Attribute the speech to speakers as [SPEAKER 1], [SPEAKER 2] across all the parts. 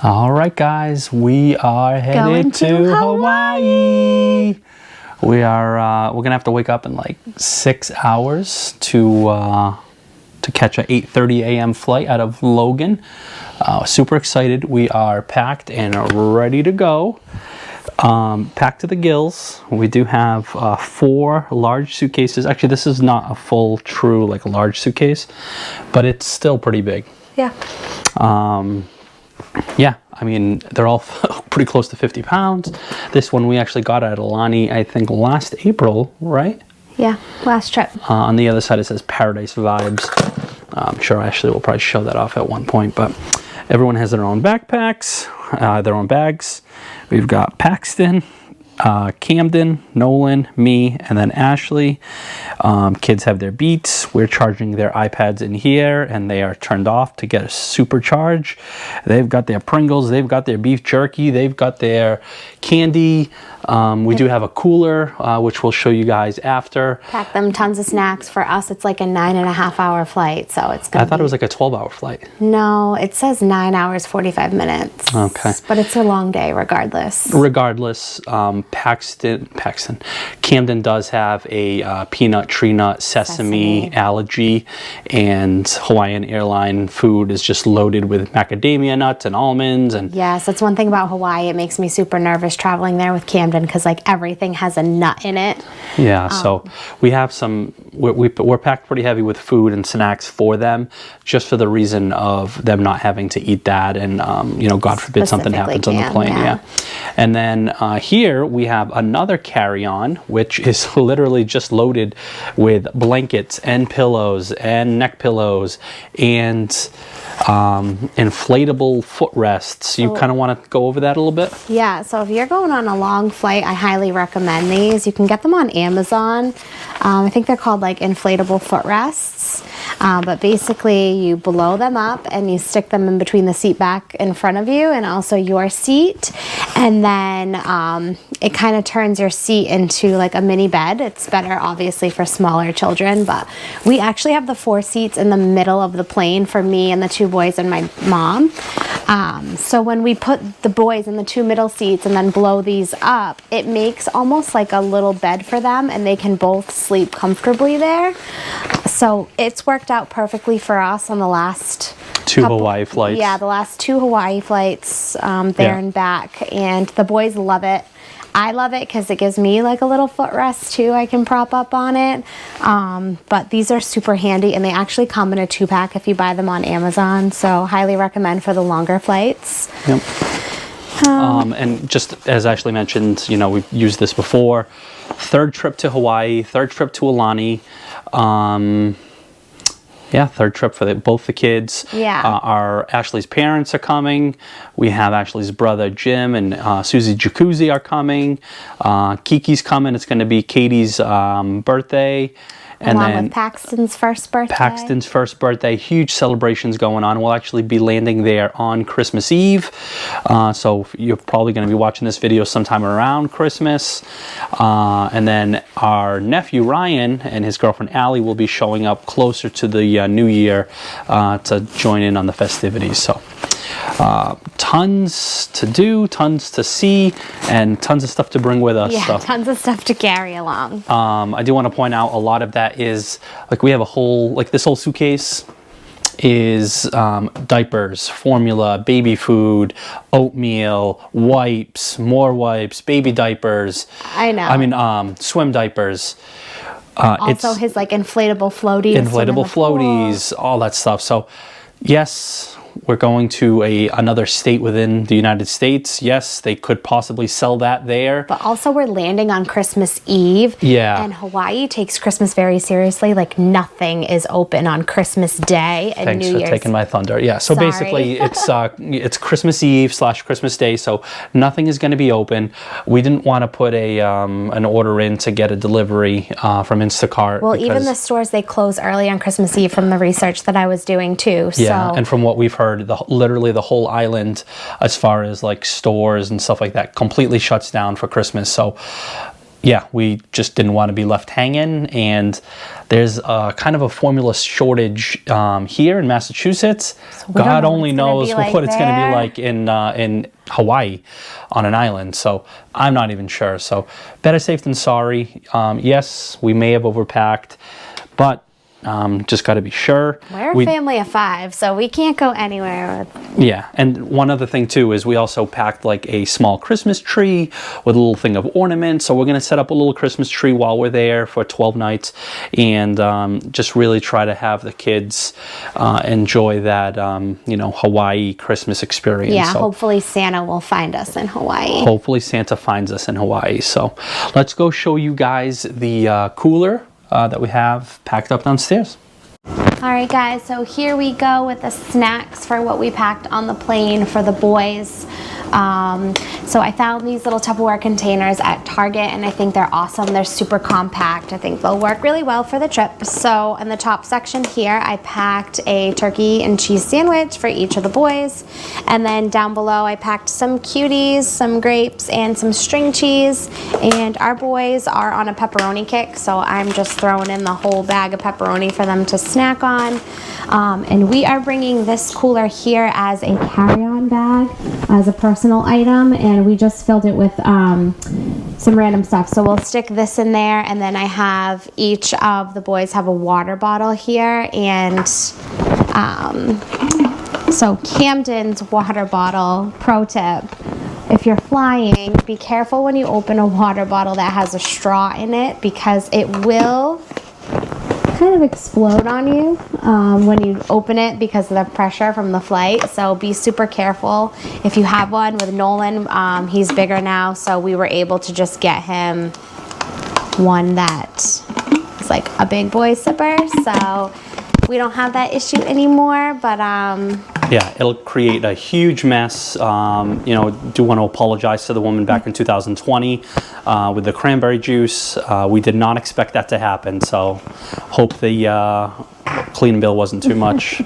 [SPEAKER 1] All right, guys, we are headed to Hawaii. We're gonna have to wake up in like 6 hours to catch a 8:30 a.m. flight out of Logan. Super excited. We are packed and ready to go. Packed to the gills. We do have 4 large suitcases. Actually, this is not a full, true, like large suitcase, but it's still pretty big.
[SPEAKER 2] Yeah.
[SPEAKER 1] Yeah, I mean, they're all pretty close to 50 pounds. This one we actually got at Aulani, I think, last April, right?
[SPEAKER 2] Yeah, last trip.
[SPEAKER 1] On the other side, it says Paradise Vibes. I'm sure Ashley will probably show that off at one point, but everyone has their own backpacks, their own bags. We've got Paxton, Camden, Nolan, me, and then Ashley. Kids have their Beats. We're charging their iPads in here, and they are turned off to get a super charge. They've got their Pringles. They've got their beef jerky. They've got their candy. We do have a cooler, which we'll show you guys after.
[SPEAKER 2] Pack them tons of snacks. For us, it's like a 9.5-hour flight, so it's gonna
[SPEAKER 1] I thought it was like a 12-hour flight.
[SPEAKER 2] No, it says 9 hours, 45 minutes.
[SPEAKER 1] Okay.
[SPEAKER 2] But it's a long day regardless.
[SPEAKER 1] Regardless, Camden does have a peanut, tree nut, sesame allergy, and Hawaiian airline food is just loaded with macadamia nuts and almonds. And
[SPEAKER 2] yes, that's one thing about Hawaii. It makes me super nervous traveling there with Camden because like everything has a nut in it.
[SPEAKER 1] Yeah, so we have some. We're packed pretty heavy with food and snacks for them, just for the reason of them not having to eat that, and God forbid something happens on the plane. Yeah. And then here we have another carry-on, which is literally just loaded with blankets and pillows and neck pillows and inflatable footrests. You kind of want to go over that a little bit?
[SPEAKER 2] Yeah, so if you're going on a long flight, I highly recommend these. You can get them on Amazon. I think they're called like inflatable footrests. But basically you blow them up and you stick them in between the seat back in front of you and also your seat. And then it kind of turns your seat into like a mini bed. It's better obviously for smaller children, but we actually have the 4 seats in the middle of the plane for me and the 2 boys and my mom. So when we put the boys in the 2 middle seats and then blow these up, it makes almost like a little bed for them and they can both sleep comfortably there. So it's worked out perfectly for us on the last
[SPEAKER 1] 2 Hawaii flights.
[SPEAKER 2] Yeah, the last 2 Hawaii flights there and back, and the boys love it. I love it because it gives me like a little footrest too. I can prop up on it. But these are super handy, and they actually come in a 2-pack if you buy them on Amazon. So highly recommend for the longer flights. Yep.
[SPEAKER 1] And just as Ashley mentioned, we've used this before. 3rd trip to Hawaii, 3rd trip to Aulani. Yeah, 3rd trip for both the kids.
[SPEAKER 2] Yeah.
[SPEAKER 1] Ashley's parents are coming. We have Ashley's brother Jim and Susie Jacuzzi are coming. Kiki's coming. It's going to be Katie's birthday. And
[SPEAKER 2] along
[SPEAKER 1] then
[SPEAKER 2] with Paxton's first birthday.
[SPEAKER 1] Paxton's first birthday. Huge celebrations going on. We'll actually be landing there on Christmas Eve. So you're probably going to be watching this video sometime around Christmas. And then our nephew Ryan and his girlfriend Allie will be showing up closer to the New Year to join in on the festivities. So tons to do, tons to see, and tons of stuff to bring with us.
[SPEAKER 2] Yeah,
[SPEAKER 1] so.
[SPEAKER 2] tons of stuff to carry along.
[SPEAKER 1] I do want to point out a lot of that is, like, we have a whole, like, this whole suitcase is diapers, formula, baby food, oatmeal, wipes, more wipes, baby diapers.
[SPEAKER 2] I know.
[SPEAKER 1] I mean, swim diapers.
[SPEAKER 2] Also his, like, inflatable floaties.
[SPEAKER 1] Inflatable floaties, all that stuff. So, yes, we're going to another state within the United States. Yes, they could possibly sell that there.
[SPEAKER 2] But also we're landing on Christmas Eve.
[SPEAKER 1] Yeah.
[SPEAKER 2] And Hawaii takes Christmas very seriously. Like nothing is open on Christmas Day and
[SPEAKER 1] Thanks
[SPEAKER 2] New
[SPEAKER 1] for
[SPEAKER 2] Year's.
[SPEAKER 1] taking my thunder. Yeah, so
[SPEAKER 2] Sorry.
[SPEAKER 1] basically it's Christmas Eve / Christmas Day, so nothing is going to be open. We didn't want to put an order in to get a delivery from Instacart.
[SPEAKER 2] Well, even the stores, they close early on Christmas Eve from the research that I was doing too.
[SPEAKER 1] Yeah,
[SPEAKER 2] so.
[SPEAKER 1] and from what we've heard, literally the whole island, as far as like stores and stuff like that, completely shuts down for Christmas. So yeah, we just didn't want to be left hanging, and there's kind of a formula shortage here in Massachusetts.
[SPEAKER 2] So
[SPEAKER 1] God only knows
[SPEAKER 2] like
[SPEAKER 1] what it's going to be
[SPEAKER 2] there.
[SPEAKER 1] like in Hawaii on an island. So I'm not even sure. So better safe than sorry. Yes, we may have overpacked, but just got to be sure.
[SPEAKER 2] We're a family of 5, so we can't go anywhere with...
[SPEAKER 1] Yeah, and one other thing too is we also packed like a small Christmas tree with a little thing of ornaments. So we're going to set up a little Christmas tree while we're there for 12 nights, and just really try to have the kids enjoy that, you know, Hawaii Christmas experience.
[SPEAKER 2] Yeah,
[SPEAKER 1] so
[SPEAKER 2] hopefully Santa will find us in Hawaii.
[SPEAKER 1] hopefully Santa finds us in Hawaii. So let's go show you guys the cooler that we have packed up downstairs.
[SPEAKER 2] All right, guys, so here we go with the snacks for what we packed on the plane for the boys. So I found these little Tupperware containers at Target, and I think they're awesome. They're super compact. I think they'll work really well for the trip. So in the top section here, I packed a turkey and cheese sandwich for each of the boys. And then down below, I packed some cuties, some grapes, and some string cheese. And our boys are on a pepperoni kick, so I'm just throwing in the whole bag of pepperoni for them to snack on. And we are bringing this cooler here as a carry-on bag, as a personal item, and we just filled it with some random stuff. So we'll stick this in there, and then I have each of the boys have a water bottle here, and so Camden's water bottle, pro tip, if you're flying, be careful when you open a water bottle that has a straw in it, because it will kind of explode on you when you open it because of the pressure from the flight. So be super careful. If you have one, with Nolan, he's bigger now, so we were able to just get him one that is like a big boy sipper. So we don't have that issue anymore, but
[SPEAKER 1] yeah, it'll create a huge mess. You know, do want to apologize to the woman back in 2020 with the cranberry juice. We did not expect that to happen, so hope the cleaning bill wasn't too much.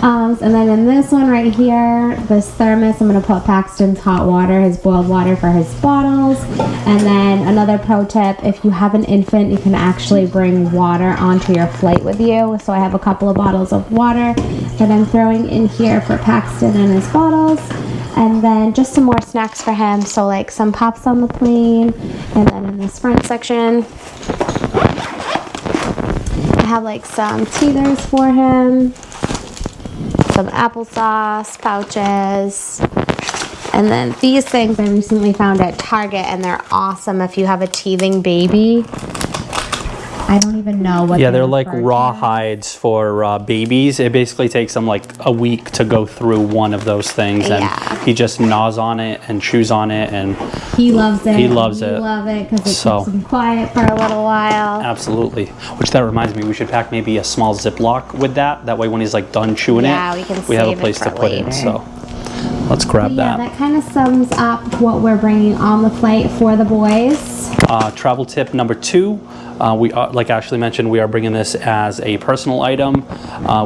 [SPEAKER 2] And then in this one right here, this thermos, I'm going to put Paxton's hot water, his boiled water for his bottles. And then another pro tip, if you have an infant, you can actually bring water onto your flight with you. So I have a couple of bottles of water that I'm throwing in here for Paxton and his bottles. And then just some more snacks for him. So like some pops on the plane. And then in this front section, I have like some teethers for him, some applesauce pouches, and then these things I recently found at Target, and they're awesome if you have a teething baby. I don't even know what.
[SPEAKER 1] Yeah, they're like raw hides for babies. It basically takes them like a week to go through one of those things, and he just gnaws on it and chews on it, and
[SPEAKER 2] he loves it.
[SPEAKER 1] He loves it.
[SPEAKER 2] We love it because it keeps him quiet for a little while.
[SPEAKER 1] Absolutely. Which that reminds me, we should pack maybe a small Ziploc with that. That way, when he's like done chewing it, we have a place to put it. So let's grab that.
[SPEAKER 2] Yeah, that kind of sums up what we're bringing on the flight for the boys.
[SPEAKER 1] Travel tip number 2. We are, like Ashley mentioned, we are bringing this as a personal item.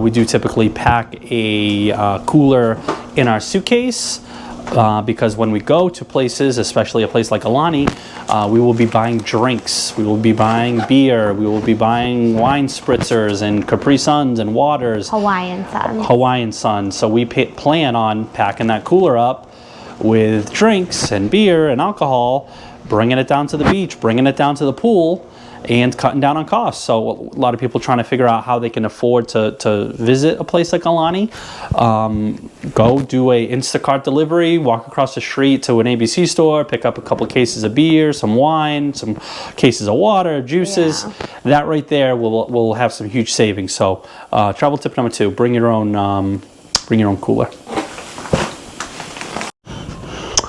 [SPEAKER 1] We do typically pack a cooler in our suitcase because when we go to places, especially a place like Aulani, we will be buying drinks, we will be buying beer, we will be buying wine spritzers and Capri Suns and waters. Hawaiian Suns. So we plan on packing that cooler up with drinks and beer and alcohol, bringing it down to the beach, bringing it down to the pool, and cutting down on costs. So a lot of people trying to figure out how they can afford to visit a place like Aulani. Go do a Instacart delivery, walk across the street to an ABC store, pick up a couple cases of beer, some wine, some cases of water, juices. Yeah. That right there will have some huge savings. So travel tip number 2, bring your own cooler.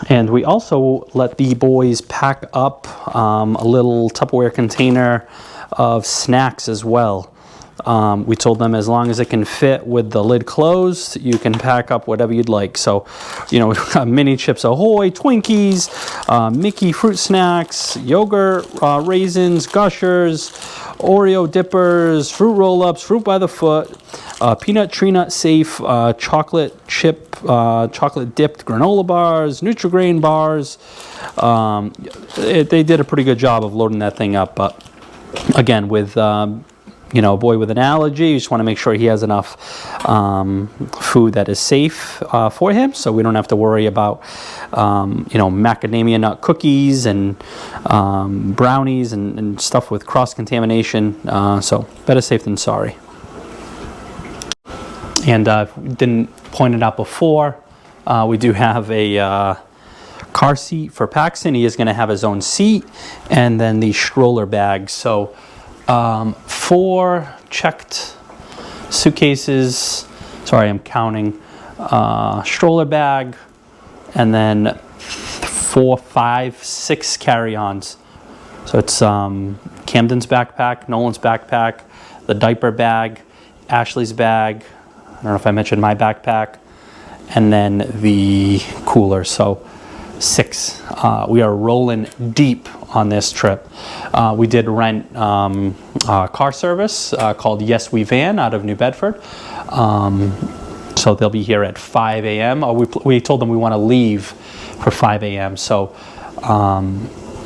[SPEAKER 1] And we also let the boys pack up a little Tupperware container of snacks as well. We told them as long as it can fit with the lid closed, you can pack up whatever you'd like. So, you know, we've got mini Chips Ahoy, Twinkies, Mickey fruit snacks, yogurt, raisins, Gushers, Oreo dippers, fruit roll-ups, fruit by the foot, peanut tree nut safe, chocolate chip, chocolate dipped granola bars, Nutri-Grain bars. They did a pretty good job of loading that thing up, but again, with you know, a boy with an allergy, you just want to make sure he has enough food that is safe for him, so we don't have to worry about you know, macadamia nut cookies and brownies and stuff with cross-contamination. So better safe than sorry. And if we didn't point it out before, we do have a car seat for Paxton. He is going to have his own seat, and then the stroller bag. So 4 checked suitcases, sorry, I'm counting, stroller bag, and then 4, 5, 6 carry-ons. So it's Camden's backpack, Nolan's backpack, the diaper bag, Ashley's bag, I don't know if I mentioned my backpack, and then the cooler. So 6. We are rolling deep on this trip. We did rent a car service called Yes We Van out of New Bedford. So they'll be here at 5 a.m. We told them we want to leave for 5 a.m. So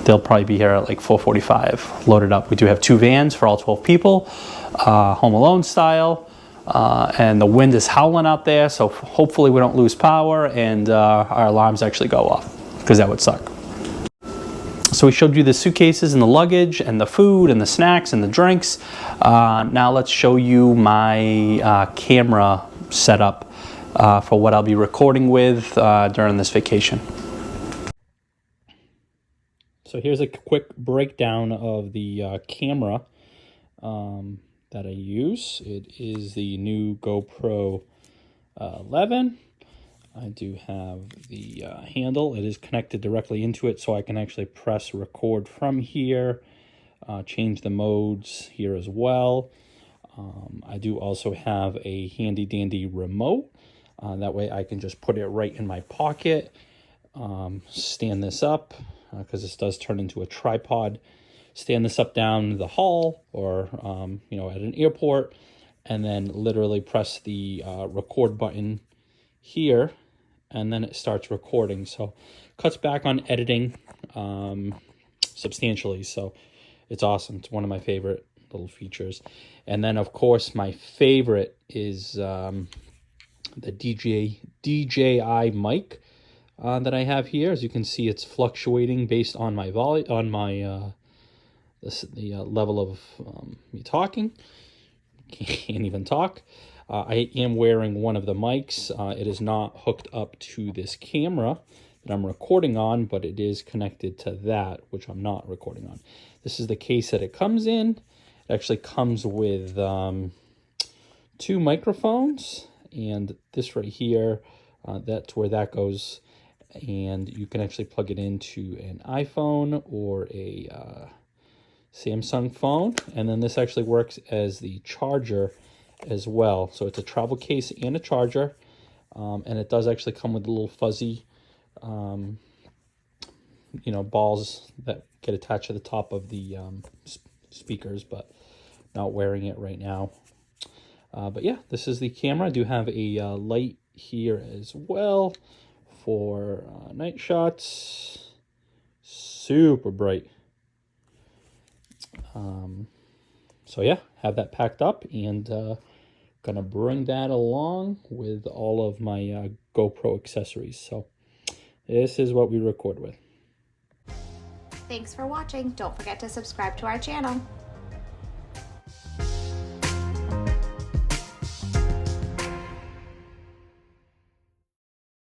[SPEAKER 1] they'll probably be here at like 4:45, loaded up. We do have 2 vans for all 12 people, Home Alone style. And the wind is howling out there, so hopefully we don't lose power and our alarms actually go off, because that would suck. So we showed you the suitcases and the luggage and the food and the snacks and the drinks. Now let's show you my camera setup for what I'll be recording with during this vacation. So here's a quick breakdown of the camera that I use. It is the new GoPro 11. I do have the handle. It is connected directly into it, so I can actually press record from here, change the modes here as well. I do also have a handy dandy remote. That way I can just put it right in my pocket, stand this up, because this does turn into a tripod. Stand this up down the hall or, you know, at an airport, and then literally press the record button here, and then it starts recording. So cuts back on editing substantially. So it's awesome. It's one of my favorite little features. And then, of course, my favorite is the DJI mic that I have here. As you can see, it's fluctuating based on my volume, on my the level of me talking. Can't even talk. I am wearing one of the mics. It is not hooked up to this camera that I'm recording on, but it is connected to that, which I'm not recording on. This is the case that it comes in. It actually comes with 2 microphones, and this right here, that's where that goes. And you can actually plug it into an iPhone or a Samsung phone, and then this actually works as the charger as well. So it's a travel case and a charger, and it does actually come with a little fuzzy you know, balls that get attached to the top of the speakers, but not wearing it right now. But yeah, this is the camera. I do have a light here as well for night shots. Super bright. So yeah, have that packed up, and gonna bring that along with all of my GoPro accessories. So this is what we record with.
[SPEAKER 2] Thanks for watching. Don't forget to subscribe to our channel.